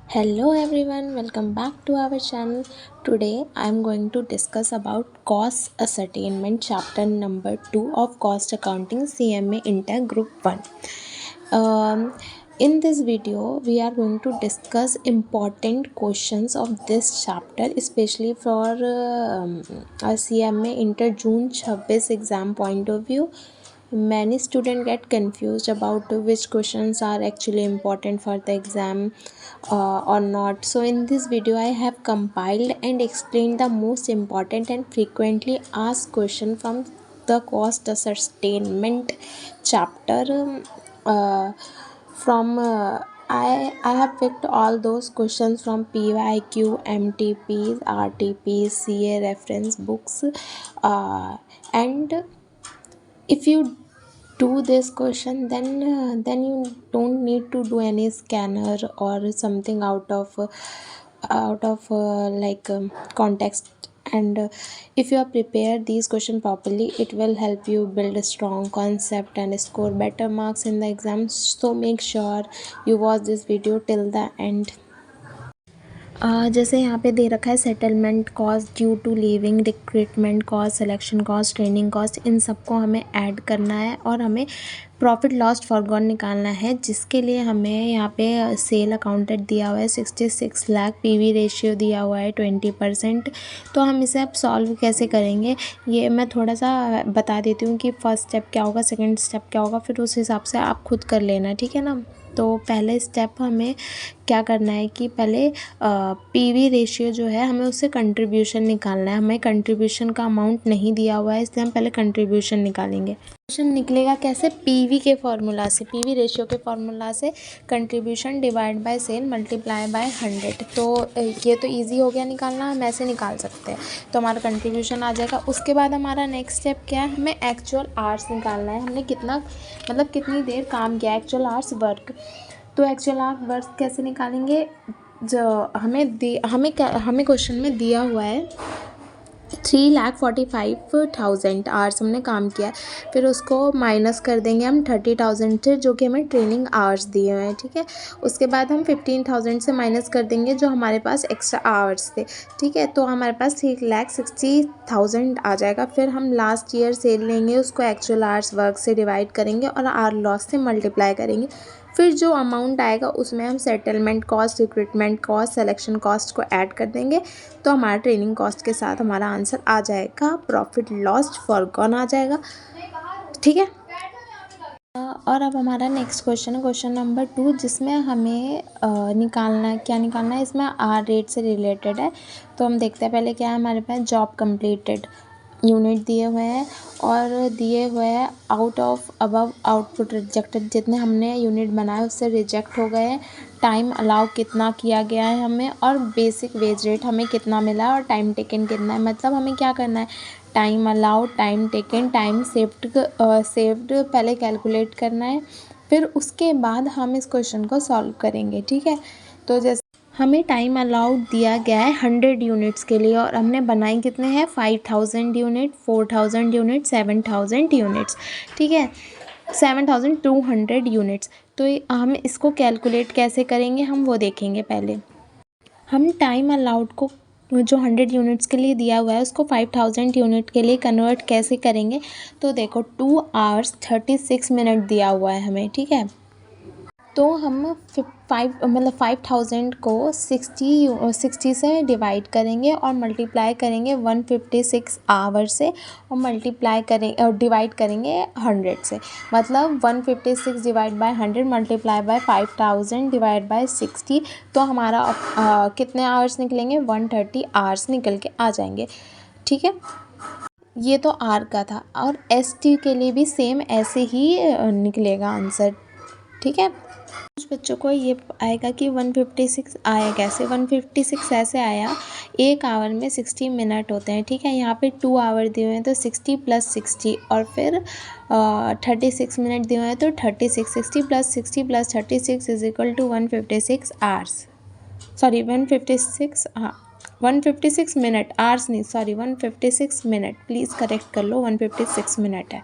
Hello everyone, welcome back to our channel. Today I am going to discuss about cost ascertainment chapter number 2 of cost accounting CMA Inter Group 1. In this video we are going to discuss important questions of this chapter, especially for a CMA Inter June 26 exam point of view. Many students get confused about which questions are actually important for the exam or not. So in this video I have compiled and explained the most important and frequently asked question from the cost ascertainment chapter. From I have picked all those questions from PYQ, MTPs, RTPs, CA reference books, and if you do this question, then you don't need to do any scanner or something out of context. And if you are prepared these questions properly, it will help you build a strong concept and score better marks in the exam. So make sure you watch this video till the end. जैसे यहाँ पे दे रखा है settlement cost due to leaving, recruitment cost, selection cost, training cost, इन सबको हमें add करना है और हमें प्रॉफिट लॉस फॉरगॉन निकालना है, जिसके लिए हमें यहाँ पे सेल अकाउंटेड दिया हुआ है 66 लाख, पीवी रेशियो दिया हुआ है 20%। तो हम इसे अब सॉल्व कैसे करेंगे ये मैं थोड़ा सा बता देती हूँ कि फर्स्ट स्टेप क्या होगा, सेकंड स्टेप क्या होगा, फिर उस हिसाब से आप खुद कर लेना, ठीक है ना। तो पहले स्टेप हमें क्या करना है कि पहले पीवी रेशियो जो है हमें उससे कंट्रीब्यूशन निकालना है। हमें कंट्रीब्यूशन का अमाउंट नहीं दिया हुआ है, इसलिए हम पहले कंट्रीब्यूशन निकालेंगे। कंट्रीब्यूशन निकलेगा कैसे? पीवी के फॉर्मूला से, पीवी रेशियो के फॉर्मूला से contribution divide by sale multiply by 100। तो ये तो इजी हो गया निकालना, हम ऐसे निकाल सकते हैं। तो हमारा कंट्रीब्यूशन आ जाएगा। उसके बाद हमारा नेक्स्ट स्टेप क्या है, हमें एक्चुअल आवर्स निकालना है। हमने कितना मतलब कितनी देर काम किया, एक्चुअल आवर्स वर्क। तो एक्चुअल आवर्स वर्क कैसे निकालेंगे? जो हमें क्वेश्चन में दिया हुआ है 3,45,000 आवर्स हमने काम किया है। फिर उसको माइनस कर देंगे हम 30,000 से, जो कि हमें ट्रेनिंग आवर्स दिए हुए हैं, ठीक है। उसके बाद हम 15,000 से माइनस कर देंगे जो हमारे पास एक्स्ट्रा आवर्स थे, ठीक है। तो हमारे पास 3,60,000 आ जाएगा। फिर हम लास्ट ईयर सेल लेंगे, उसको एक्चुअल आवर्स वर्क से डिवाइड करेंगे और आर लॉस से मल्टीप्लाई करेंगे। फिर जो अमाउंट आएगा उसमें हम settlement cost, recruitment cost, selection cost को ऐड कर देंगे। तो हमारा ट्रेनिंग कॉस्ट के साथ हमारा आंसर आ जाएगा, प्रॉफिट लॉस फॉरगॉन आ जाएगा, ठीक है। और अब हमारा नेक्स्ट क्वेश्चन है क्वेश्चन नंबर 2, जिसमें हमें निकालना है, क्या निकालना है, इसमें आर रेट से रिलेटेड है। तो हम देखते हैं पहले क्या है हमारे पास। जॉब कंप्लीटेड यूनिट दिए हुए हैं और दिए हुए हैं out of above output rejected, जितने हमने यूनिट बनाए उससे रिजेक्ट हो गए हैं। टाइम अलाउ कितना किया गया है हमें, और बेसिक वेज रेट हमें कितना मिला है, और टाइम टेकन कितना है। मतलब हमें क्या करना है, time allow, time taken, time saved पहले कैलकुलेट करना है। फिर उसके बाद हम इस क्वेश्चन को सॉल्व करेंगे, ठीक है। तो जैसे हमें टाइम अलाउड दिया गया है 100 यूनिट्स के लिए, और हमने बनाई कितने हैं 5,000 यूनिट, 4,000 यूनिट, 7,000 यूनिट्स, ठीक है, 7,200 यूनिट्स। तो हम इसको कैलकुलेट कैसे करेंगे हम वो देखेंगे। पहले हम टाइम अलाउड को जो 100 यूनिट्स के लिए दिया हुआ है उसको 5,000 यूनिट के लिए कन्वर्ट कैसे करेंगे। तो देखो 2 आवर्स 36 मिनट दिया हुआ है हमें, ठीक है। तो हम 5,000 को 60 से डिवाइड करेंगे और मल्टीप्लाई करेंगे 156 आवर से, और मल्टीप्लाई करें और डिवाइड करेंगे 100 से। मतलब 156 divide by 100 multiply by 5,000 divide by 60। तो हमारा कितने आवर्स निकलेंगे, 130 आवर्स निकल के आ जाएंगे, ठीक है। ये तो आर का था, और एस टी के लिए भी सेम ऐसे ही निकलेगा आंसर, ठीक है। कुछ बच्चों को ये आएगा कि 156 आया कैसे। 156 ऐसे आया, एक आवर में 60 मिनट होते हैं, ठीक है। यहाँ पे 2 आवर दिए हुए हैं तो 60 + 60, और फिर 36 मिनट दिए हुए हैं तो 36, 60 + 60 + 36 = 156 आवर्स, सॉरी 156, हाँ 156 मिनट, आवर्स नहीं, सॉरी 156 मिनट, प्लीज़ करेक्ट कर लो, 156 मिनट है।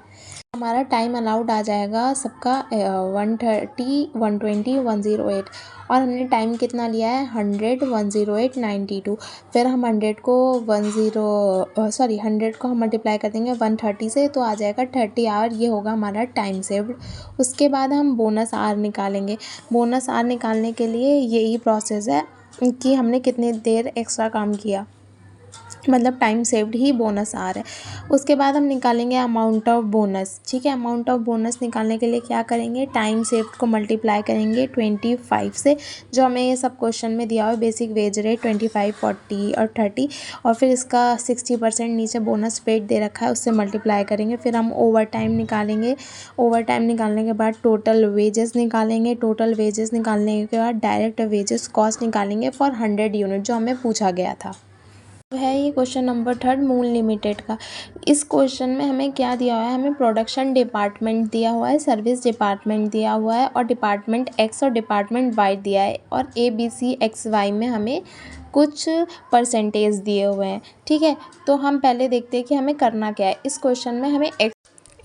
हमारा टाइम अलाउड आ जाएगा सबका 130, 120, 108 और हमने टाइम कितना लिया है 100, 108, 92। फिर हम 100 को 100 को हम मल्टीप्लाई कर देंगे 130 से, तो आ जाएगा 30 आवर। ये होगा हमारा टाइम सेव्ड। उसके बाद हम बोनस आवर निकालेंगे। बोनस आवर निकालने के लिए यही प्रोसेस है कि हमने कितनी देर एक्स्ट्रा काम किया, मतलब टाइम सेव्ड ही बोनस आ रहा है। उसके बाद हम निकालेंगे अमाउंट ऑफ बोनस। ठीक है, अमाउंट ऑफ बोनस निकालने के लिए क्या करेंगे, टाइम सेव्ड को मल्टीप्लाई करेंगे 25 से, जो हमें ये सब क्वेश्चन में दिया हुआ है। बेसिक वेज रेट 25, 40 और 30, और फिर इसका 60% नीचे बोनस पेड दे रखा है, उससे मल्टीप्लाई करेंगे। फिर हम ओवर टाइम निकालेंगे। ओवर टाइम निकालने के बाद टोटल वेजेस निकालेंगे। टोटल वेजेस निकालने के बाद डायरेक्ट वेजेस कॉस्ट निकालेंगे फॉर 100 यूनिट, जो हमें पूछा गया था। है ये क्वेश्चन नंबर 3 मून लिमिटेड का। इस क्वेश्चन में हमें क्या दिया हुआ है, हमें प्रोडक्शन डिपार्टमेंट दिया हुआ है, सर्विस डिपार्टमेंट दिया हुआ है और डिपार्टमेंट एक्स और डिपार्टमेंट वाई दिया है, और ABCXY में हमें कुछ परसेंटेज दिए हुए हैं। ठीक है, तो हम पहले देखते हैं कि हमें करना क्या है। इस क्वेश्चन में हमें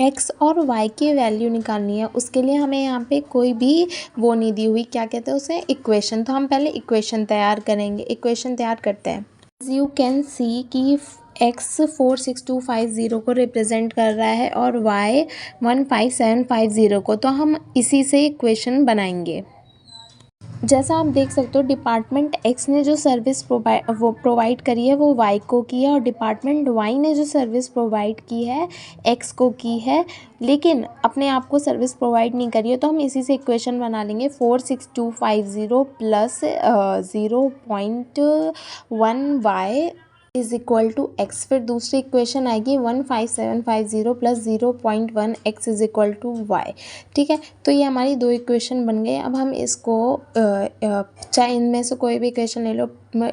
एक्स और वाई की वैल्यू निकालनी है। उसके लिए हमें यहाँ पे कोई भी वो नहीं दी हुई, क्या कहते हैं उसे, इक्वेशन। तो हम पहले इक्वेशन तैयार करेंगे। इक्वेशन तैयार करते हैं। यू कैन सी कि x 46250 को रिप्रेजेंट कर रहा है और y 15750 को, तो हम इसी से इक्वेशन बनाएंगे। जैसा आप देख सकते हो, डिपार्टमेंट एक्स ने जो सर्विस प्रोवाइड करी है वो वाई को की है, और डिपार्टमेंट वाई ने जो सर्विस प्रोवाइड की है एक्स को की है, लेकिन अपने आप को सर्विस प्रोवाइड नहीं करी है। तो हम इसी से इक्वेशन बना लेंगे। 46250 plus 0.1y is equal to X. फिर दूसरी इक्वेशन आएगी 15750 plus 0.1 X is equal to Y. ठीक है, तो ये हमारी दो इक्वेशन बन गए। अब हम इसको चाहे इनमें से कोई भी इक्वेशन ले लो,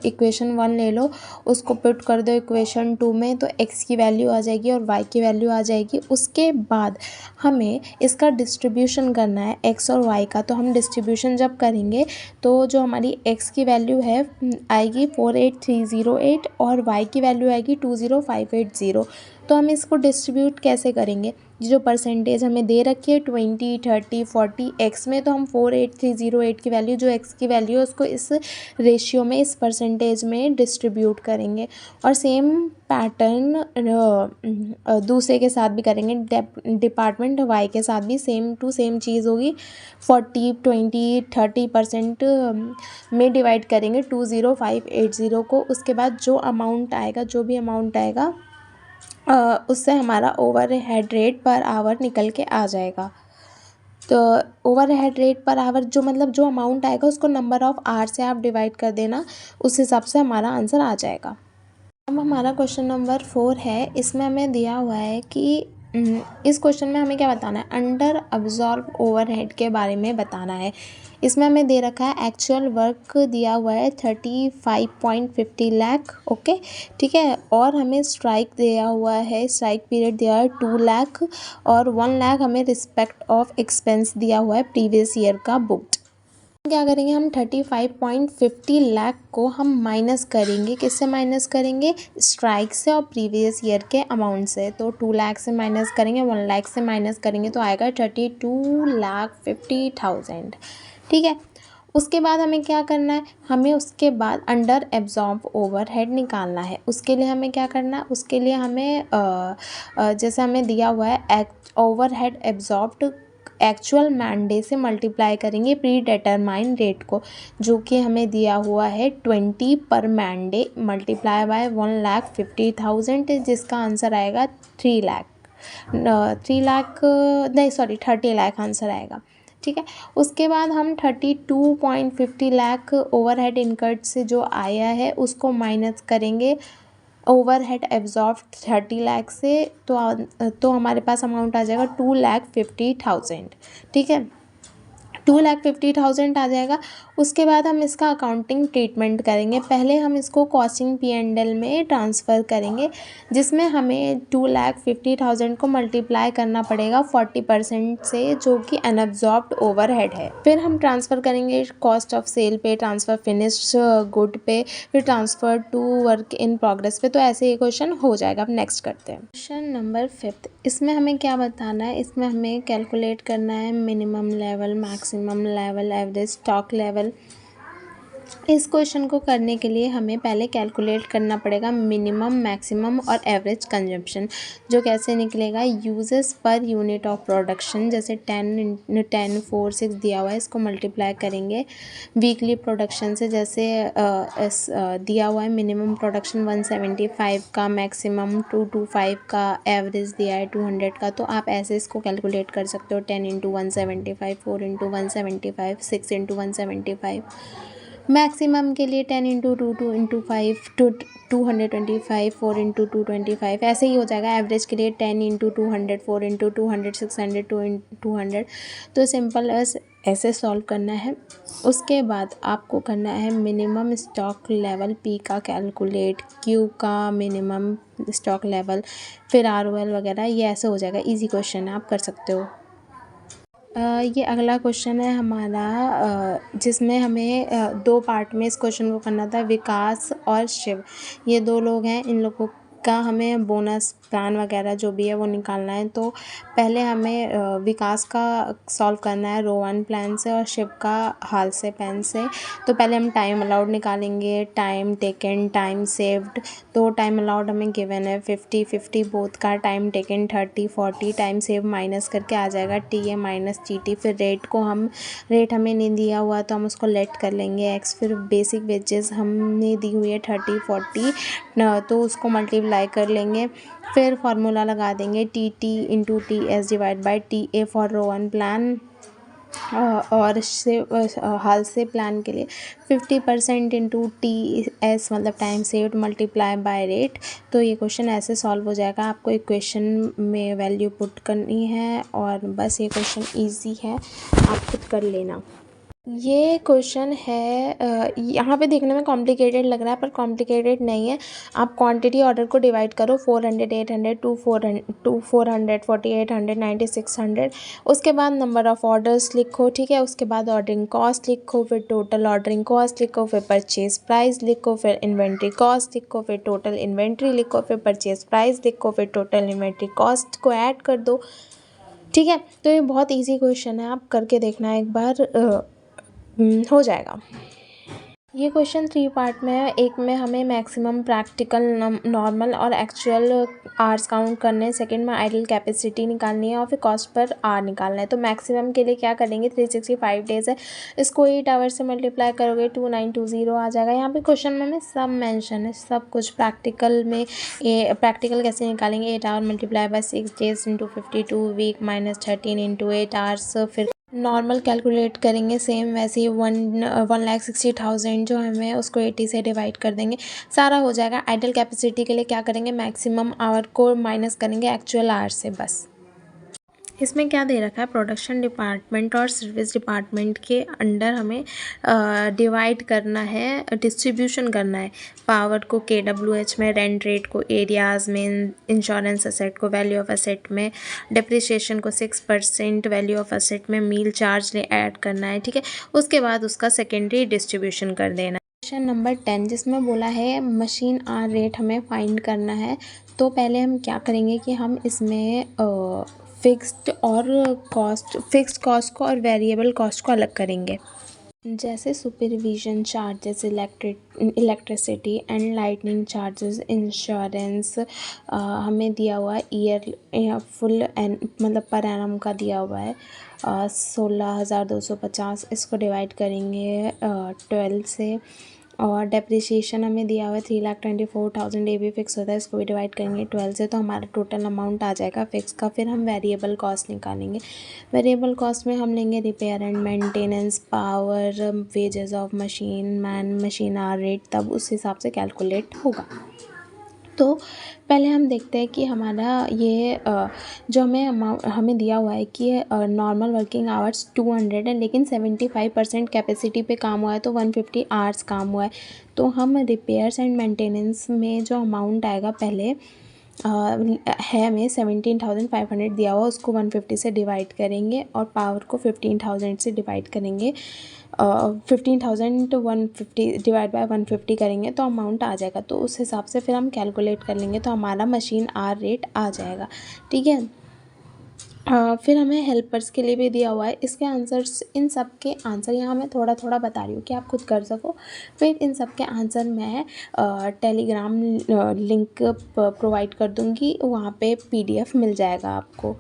इक्वेशन 1 ले लो, उसको पुट कर दो इक्वेशन 2 में, तो एक्स की वैल्यू आ जाएगी और वाई की वैल्यू आ जाएगी। उसके बाद हमें इसका डिस्ट्रीब्यूशन करना है एक्स और वाई का। तो हम डिस्ट्रीब्यूशन जब करेंगे तो जो हमारी एक्स की वैल्यू है आएगी 48308 और वाई की वैल्यू आएगी 20580। तो हम इसको डिस्ट्रीब्यूट कैसे करेंगे, जो परसेंटेज हमें दे रखी है 20, 30, 40 एक्स में, तो हम 48308 की वैल्यू, जो एक्स की वैल्यू है, उसको इस रेशियो में, इस परसेंटेज में डिस्ट्रीब्यूट करेंगे। और सेम पैटर्न दूसरे के साथ भी करेंगे। डिपार्टमेंट वाई के साथ भी सेम टू सेम चीज़ होगी। 40, 20, 30% में डिवाइड करेंगे 20580 को। उसके बाद जो अमाउंट आएगा, जो भी अमाउंट आएगा, उससे हमारा over head rate per hour निकल के आ जाएगा। तो over head rate per hour जो, मतलब जो अमाउंट आएगा उसको नंबर ऑफ़ आवर से आप डिवाइड कर देना, उस हिसाब से हमारा आंसर आ जाएगा। अब हमारा क्वेश्चन नंबर 4 है। इसमें हमें दिया हुआ है कि इस क्वेश्चन में हमें क्या बताना है, अंडर अब्जॉर्ब ओवरहेड के बारे में बताना है। इसमें हमें दे रखा है एक्चुअल वर्क दिया हुआ है 35.50 लाख। ओके, ठीक है, और हमें स्ट्राइक दिया हुआ है, स्ट्राइक पीरियड दिया है 2 लाख, और 1 लाख हमें रिस्पेक्ट ऑफ एक्सपेंस दिया हुआ है प्रीवियस ईयर का बुक्ड। क्या करेंगे, हम 35.50 लाख को हम माइनस करेंगे। किससे माइनस करेंगे, स्ट्राइक से और प्रीवियस ईयर के अमाउंट से। तो 2 लाख से माइनस करेंगे, 1 लाख से माइनस करेंगे, तो आएगा 32,50,000। ठीक है, उसके बाद हमें क्या करना है, हमें उसके बाद अंडर एब्जॉर्ब ओवरहेड निकालना है। उसके लिए हमें क्या करना है, उसके लिए हमें जैसे हमें दिया हुआ है ओवरहेड एब्जॉर्ब्ड एक्चुअल मैंडे से मल्टीप्लाई करेंगे प्री डिटरमाइन रेट को, जो कि हमें दिया हुआ है 20 पर मैंडे मल्टीप्लाई बाय 1,50,000, जिसका आंसर आएगा 3 लाख, 30 लाख आंसर आएगा। ठीक है, उसके बाद हम 32.50 लाख ओवरहेड इनकट से जो आया है उसको माइनस करेंगे ओवरहेड एब्जॉर्ब 30 लाख से, तो हमारे पास अमाउंट आ जाएगा 2,50,000। ठीक है, 2,50,000 आ जाएगा। उसके बाद हम इसका अकाउंटिंग ट्रीटमेंट करेंगे। पहले हम इसको कॉस्टिंग P&L में ट्रांसफ़र करेंगे, जिसमें हमें 2,50,000 को मल्टीप्लाई करना पड़ेगा 40% से, जो कि अनअब्जॉर्ब्ड ओवरहेड है। फिर हम ट्रांसफ़र करेंगे कॉस्ट ऑफ सेल पे, ट्रांसफ़र फिनिश्ड गुड पे, फिर transfer to work in progress पे। तो ऐसे ये क्वेश्चन हो जाएगा। अब नेक्स्ट करते हैं क्वेश्चन नंबर 5। इसमें हमें क्या बताना है, इसमें हमें कैलकुलेट करना है minimum level, maximum level, average stock level. इस क्वेश्चन को करने के लिए हमें पहले कैलकुलेट करना पड़ेगा मिनिमम, मैक्सिमम और एवरेज कंजम्पशन। जो कैसे निकलेगा, uses per unit of production, जैसे 10 4 6 दिया हुआ है, इसको मल्टीप्लाई करेंगे वीकली प्रोडक्शन से। जैसे दिया हुआ है मिनिमम प्रोडक्शन 175 का, मैक्सिमम 225 का, एवरेज दिया है 200 का। तो आप ऐसे इसको कैलकुलेट कर सकते हो, 10 × 175, 4 × 175, 6 × 175। मैक्सिमम के लिए 10 × 2 2 × 5 225, 4 × 225, ऐसे ही हो जाएगा। एवरेज के लिए 10 × 200, 4 × 200, 600, 2 × 200। तो सिंपल ऐसे सॉल्व करना है। उसके बाद आपको करना है मिनिमम स्टॉक लेवल P का कैलकुलेट, Q का मिनिमम स्टॉक लेवल, फिर ROL वगैरह। ये ऐसे हो जाएगा। इजी क्वेश्चन है, आप कर सकते हो। ये अगला क्वेश्चन है हमारा, जिसमें हमें 2 पार्ट में इस क्वेश्चन को करना था। विकास और शिव, ये 2 लोग हैं। इन लोगों का हमें बोनस प्लान वगैरह जो भी है वो निकालना है। तो पहले हमें विकास का सॉल्व करना है रो 1 प्लान से, और शिव का हाल से प्लान से। तो पहले हम टाइम अलाउड निकालेंगे, टाइम टेकन, टाइम सेव्ड। तो टाइम अलाउड हमें गिवन है 50 बोथ का, time taken 30 40, time save minus करके आ जाएगा TA माइनस TT। फिर रेट हमें नहीं दिया हुआ तो हम उसको लेट कर लेंगे X। फिर बेसिक वेजेस हमने दी हुई है 30 40, तो उसको मल्टीप्लाई कर लेंगे। फिर फार्मूला लगा देंगे TT × TS divide by TA for row 1 plan. और हाल से प्लान के लिए 50% × TS मतलब time saved multiply by rate. तो ये क्वेश्चन ऐसे सॉल्व हो जाएगा। आपको इक्वेशन में वैल्यू पुट करनी है, और बस ये क्वेश्चन इजी है, आप खुद कर लेना। ये क्वेश्चन है, यहाँ पे देखने में कॉम्प्लिकेटेड लग रहा है, पर कॉम्प्लिकेटेड नहीं है। आप क्वांटिटी ऑर्डर को डिवाइड करो 400, 800, 400, 4800, 9600। उसके बाद नंबर ऑफ़ ऑर्डर्स लिखो, ठीक है। उसके बाद ऑर्डरिंग कॉस्ट लिखो, फिर टोटल ऑर्डरिंग कॉस्ट लिखो, फिर परचेज प्राइस लिखो, फिर इन्वेंट्री कॉस्ट लिखो, फिर टोटल इन्वेंट्री लिखो, फिर परचेज प्राइस लिखो, फिर टोटल इन्वेंट्री कॉस्ट को ऐड कर दो, ठीक है। तो ये बहुत ईजी क्वेश्चन है, आप करके देखना एक बार, हो जाएगा। ये क्वेश्चन 3 पार्ट में है। एक में हमें मैक्सिमम, प्रैक्टिकल, नॉर्मल और एक्चुअल आवर्स काउंट करने हैं। सेकंड में आइडल कैपेसिटी निकालनी है, और फिर कॉस्ट पर आवर निकालना है। तो मैक्सिमम के लिए क्या करेंगे, 365 डेज़ है, इसको 8 आवर से मल्टीप्लाई करोगे 2920 आ जाएगा। यहाँ पे क्वेश्चन में हमें सब मेंशन है, सब कुछ। प्रैक्टिकल कैसे निकालेंगे, 8 hour multiply by 6 days × 52 week minus 13 × 8 hours. फिर नॉर्मल कैलकुलेट करेंगे सेम वैसे ही 1,60,000 जो हमें उसको 80 से डिवाइड कर देंगे, सारा हो जाएगा। आइडल कैपेसिटी के लिए क्या करेंगे, मैक्सिमम आवर को माइनस करेंगे एक्चुअल आवर से, बस। इसमें क्या दे रखा है, प्रोडक्शन डिपार्टमेंट और सर्विस डिपार्टमेंट के अंडर हमें डिवाइड करना है, डिस्ट्रीब्यूशन करना है। पावर को KWH में, रेंट रेट को एरियाज़ में, इंश्योरेंस असेट को वैल्यू ऑफ असेट में, डिप्रिसिएशन को 6% वैल्यू ऑफ असेट में, मील चार्ज ऐड करना है, ठीक है। उसके बाद उसका सेकेंडरी डिस्ट्रीब्यूशन कर देना। क्वेश्चन नंबर 10, जिसमें बोला है मशीन आवर रेट हमें फाइंड करना है। तो पहले हम क्या करेंगे कि हम इसमें फिक्स्ड कॉस्ट को और वेरिएबल कॉस्ट को अलग करेंगे। जैसे supervision charges, electricity and lightning charges, insurance हमें दिया हुआ है ईयर फुल मतलब पर एनम का दिया हुआ है 16,250। इसको डिवाइड करेंगे 12 से। और डेप्रिसिएशन हमें दिया हुआ है 3,24,000, ये भी फिक्स होता है, इसको भी डिवाइड करेंगे 12 से। तो हमारा टोटल अमाउंट आ जाएगा फिक्स का। फिर हम वेरिएबल कॉस्ट निकालेंगे। वेरिएबल कॉस्ट में हम लेंगे repair and maintenance, power, wages of machine man, machine hour rate, तब उस हिसाब से कैलकुलेट होगा। तो पहले हम देखते हैं कि हमारा ये जो हमें दिया हुआ है कि नॉर्मल वर्किंग आवर्स 200 है, लेकिन 75% कैपेसिटी पे काम हुआ है, तो 150 आवर्स काम हुआ है। तो हम रिपेयर्स एंड मेंटेनेंस में जो अमाउंट आएगा पहले है हमें 17,500 दिया हुआ, उसको 150 से डिवाइड करेंगे और पावर को 15,000 से डिवाइड करेंगे। 15,000 150 डिवाइड बाय 150 करेंगे तो अमाउंट आ जाएगा। तो उस हिसाब से फिर हम कैलकुलेट कर लेंगे तो हमारा मशीन आवर रेट आ जाएगा। ठीक है। फिर हमें हेल्पर्स के लिए भी दिया हुआ है। इसके आंसर्स, इन सब के आंसर यहाँ मैं थोड़ा थोड़ा बता रही हूँ कि आप खुद कर सको। फिर इन सब के आंसर मैं टेलीग्राम लिंक प्रोवाइड कर दूँगी, वहाँ पे PDF मिल जाएगा आपको।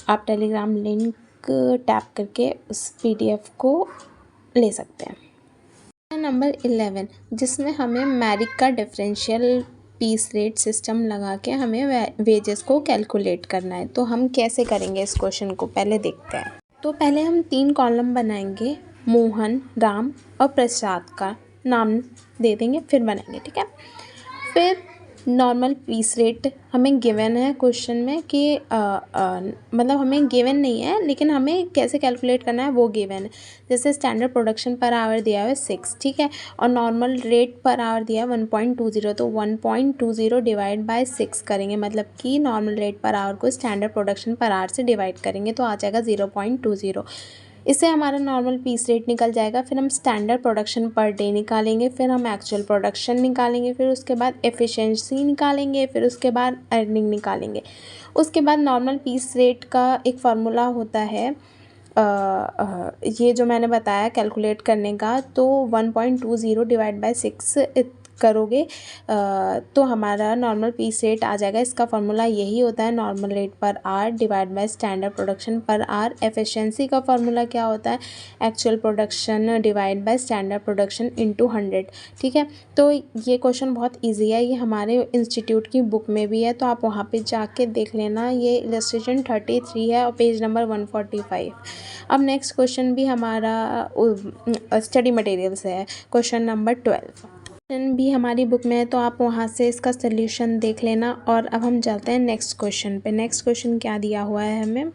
आप टेलीग्राम लिंक टैप करके उस PDF को ले सकते हैं। नंबर 11, जिसमें हमें मैरिक का डिफरेंशियल पीस रेट सिस्टम लगा के हमें वेजेस को कैलकुलेट करना है। तो हम कैसे करेंगे इस क्वेश्चन को, पहले देखते हैं। तो पहले हम 3 कॉलम बनाएंगे, मोहन, राम और प्रसाद का नाम दे देंगे, फिर बनाएंगे। ठीक है। फिर नॉर्मल पीस रेट हमें गिवन है क्वेश्चन में कि मतलब हमें गिवन नहीं है, लेकिन हमें कैसे कैलकुलेट करना है वो गिवन है। जैसे स्टैंडर्ड प्रोडक्शन पर आवर दिया हुआ है 6, ठीक है, और नॉर्मल रेट पर आवर दिया है 1.20, तो 1.20 डिवाइड बाय 6 करेंगे, मतलब कि नॉर्मल रेट पर आवर को स्टैंडर्ड प्रोडक्शन पर आवर से डिवाइड करेंगे तो आ जाएगा 0.20। इससे हमारा नॉर्मल पीस रेट निकल जाएगा। फिर हम स्टैंडर्ड प्रोडक्शन पर डे निकालेंगे, फिर हम एक्चुअल प्रोडक्शन निकालेंगे, फिर उसके बाद एफिशिएंसी निकालेंगे, फिर उसके बाद अर्निंग निकालेंगे। उसके बाद नॉर्मल पीस रेट का एक फार्मूला होता है, ये जो मैंने बताया कैलकुलेट करने का, तो 1.20 डिवाइड बाय 6 करोगे तो हमारा नॉर्मल पीस रेट आ जाएगा। इसका फार्मूला यही होता है, नॉर्मल रेट पर R divide by standard production पर आर। एफिशिएंसी का फार्मूला क्या होता है, actual production divide by standard production into 100। ठीक है। तो ये क्वेश्चन बहुत ईजी है, ये हमारे इंस्टीट्यूट की बुक में भी है, तो आप वहाँ पे जाके देख लेना। ये इलस्ट्रेशन 33 है और पेज नंबर 145। अब नेक्स्ट क्वेश्चन भी हमारा स्टडी मटेरियल से है, क्वेश्चन नंबर 12 भी हमारी बुक में है, तो आप वहाँ से इसका सल्यूशन देख लेना। और अब हम चलते हैं नेक्स्ट क्वेश्चन पे। नेक्स्ट क्वेश्चन क्या दिया हुआ है हमें,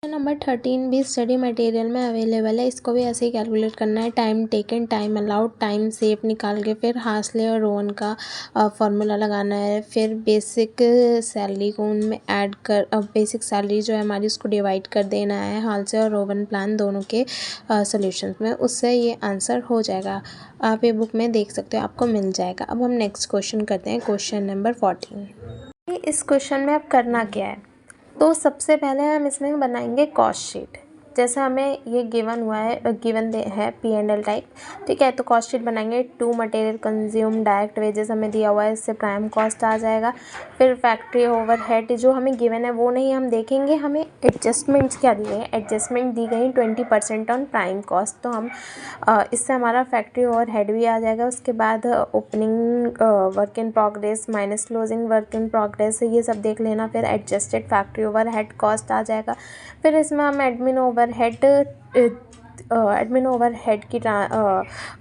नंबर 13 भी स्टडी मटेरियल में अवेलेबल है। इसको भी ऐसे ही कैलकुलेट करना है, time taken, time allowed, time save निकाल के फिर हास्ले और रोवन का फार्मूला लगाना है। फिर बेसिक सैलरी को उनमें ऐड कर, बेसिक सैलरी जो है हमारी उसको डिवाइड कर देना है हाल्से और रोवन प्लान दोनों के सॉल्यूशंस में, उससे ये आंसर हो जाएगा। आप ये बुक में देख सकते हो, आपको मिल जाएगा। अब हम नेक्स्ट क्वेश्चन करते हैं, क्वेश्चन नंबर 14। इस क्वेश्चन में अब करना क्या है, तो सबसे पहले हम इसमें बनाएंगे कॉस्ट शीट। जैसे हमें ये गिवन हुआ है, गिवन है P&L टाइप, ठीक है। तो कॉस्ट शीट बनाएंगे। 2 मटेरियल कंज्यूम, डायरेक्ट वेजेस हमें दिया हुआ है, इससे प्राइम कॉस्ट आ जाएगा। फिर फैक्ट्री ओवरहेड जो हमें गिवन है वो नहीं हम देखेंगे, हमें एडजस्टमेंट्स क्या दिए हैं, एडजस्टमेंट दी गई 20% ऑन प्राइम कॉस्ट, तो हम इससे हमारा फैक्ट्री ओवरहेड भी आ जाएगा। उसके बाद opening work in progress minus closing work in progress, ये सब देख लेना। फिर एडजस्टेड फैक्ट्री ओवरहेड कॉस्ट आ जाएगा। फिर इसमें हम एडमिन ओवरहेड की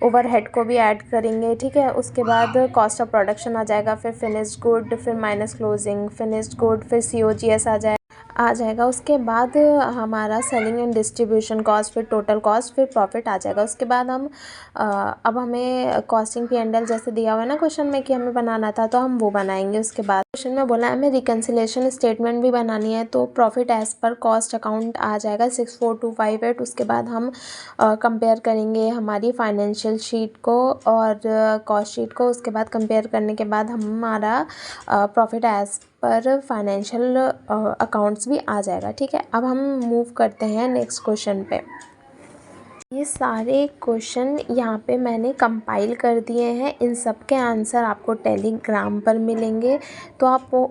ओवरहेड को भी ऐड करेंगे, ठीक है। उसके बाद कॉस्ट ऑफ प्रोडक्शन आ जाएगा, फिर फिनिश्ड गुड, फिर माइनस क्लोजिंग फिनिश्ड गुड, फिर COGS आ जाएगा। उसके बाद हमारा सेलिंग एंड डिस्ट्रीब्यूशन कॉस्ट, फिर टोटल कॉस्ट, फिर प्रॉफिट आ जाएगा। उसके बाद हम अब हमें कॉस्टिंग P&L जैसे दिया हुआ है ना क्वेश्चन में कि हमें बनाना था, तो हम वो बनाएंगे। उसके बाद क्वेश्चन में बोला हमें रिकन्सिलेशन स्टेटमेंट भी बनानी है, तो profit as per cost account आ जाएगा 64258। उसके बाद हम कंपेयर करेंगे हमारी फाइनेंशियल शीट को और कॉस्ट शीट को। उसके बाद कंपेयर करने के बाद हमारा प्रॉफिट एज पर फाइनेंशियल अकाउंट्स भी आ जाएगा, ठीक है। अब हम मूव करते हैं नेक्स्ट क्वेश्चन पे। ये सारे क्वेश्चन यहाँ पे मैंने कंपाइल कर दिए हैं, इन सब के आंसर आपको टेलीग्राम पर मिलेंगे, तो आप वो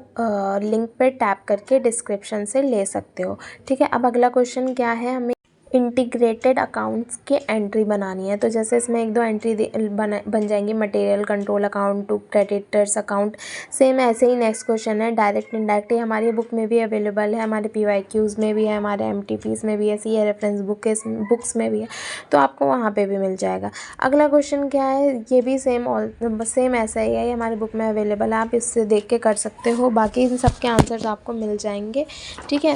लिंक पे टैप करके डिस्क्रिप्शन से ले सकते हो, ठीक है। अब अगला क्वेश्चन क्या है, हमें इंटीग्रेटेड अकाउंट्स के एंट्री बनानी है। तो जैसे इसमें एक दो एंट्री बन जाएंगी, material control account to creditors account. Same ऐसे ही नेक्स्ट क्वेश्चन है डायरेक्ट इनडायरेक्ट, ये हमारी बुक में भी अवेलेबल है, हमारे PYQs में भी है, हमारे MTPs में भी है, CA रेफरेंस बुक्स में भी है, तो आपको वहाँ पे भी मिल जाएगा। अगला क्वेश्चन क्या है, ये भी सेम ऐसा ही है, ये हमारी बुक में अवेलेबल है, आप इससे देख के कर सकते हो। बाकी इन सब के आंसर्स आपको मिल जाएंगे, ठीक है।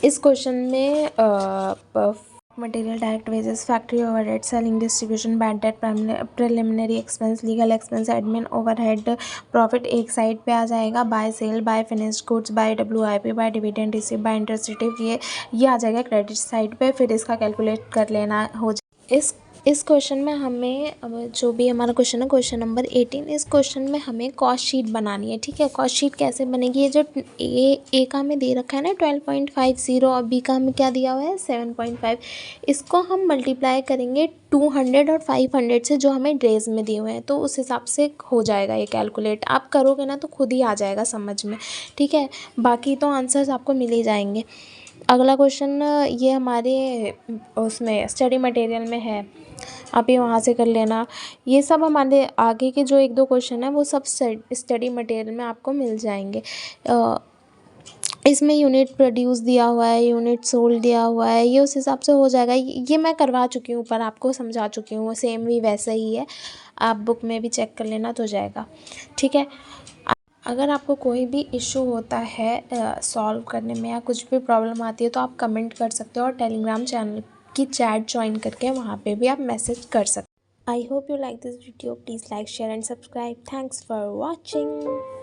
इस क्वेश्चन में material, direct wages, factory overhead, selling, distribution, bad debt, preliminary expense, legal expense, admin overhead, profit एक साइड पे आ जाएगा, by sale, by finished goods, by WIP, by dividend receive, by interest receive, ये आ जाएगा credit side पे। फिर इसका कैलकुलेट कर लेना हो जाए। इस क्वेश्चन में हमें, अब जो भी हमारा क्वेश्चन है क्वेश्चन नंबर 18, इस क्वेश्चन में हमें कॉस्ट शीट बनानी है, ठीक है। कॉस्ट शीट कैसे बनेगी, ये जो ए का हमें दे रखा है ना 12.50 और बी का हमें क्या दिया हुआ है 7.5, इसको हम मल्टीप्लाई करेंगे 200 और 500 से जो हमें ड्रेस में दिए हुए हैं, तो उस हिसाब से हो जाएगा ये कैलकुलेट। आप करोगे ना तो खुद ही आ जाएगा समझ में, ठीक है। बाकी तो आंसर्स आपको मिल ही जाएंगे। अगला क्वेश्चन ये हमारे उसमें स्टडी मटेरियल में है, आप ये वहाँ से कर लेना। ये सब हमारे आगे के जो एक दो क्वेश्चन है वो सब स्टडी मटेरियल में आपको मिल जाएंगे। इसमें यूनिट प्रोड्यूस दिया हुआ है, यूनिट सोल्ड दिया हुआ है, ये उस हिसाब से हो जाएगा। ये मैं करवा चुकी हूँ, पर आपको समझा चुकी हूँ, सेम भी वैसा ही है, आप बुक में भी चेक कर लेना तो जाएगा, ठीक है। अगर आपको कोई भी इशू होता है सॉल्व करने में या कुछ भी प्रॉब्लम आती है तो आप कमेंट कर सकते हो, और टेलीग्राम चैनल की चैट ज्वाइन करके वहाँ पे भी आप मैसेज कर सकते हो। I hope you like this video, please like share and subscribe. Thanks for watching.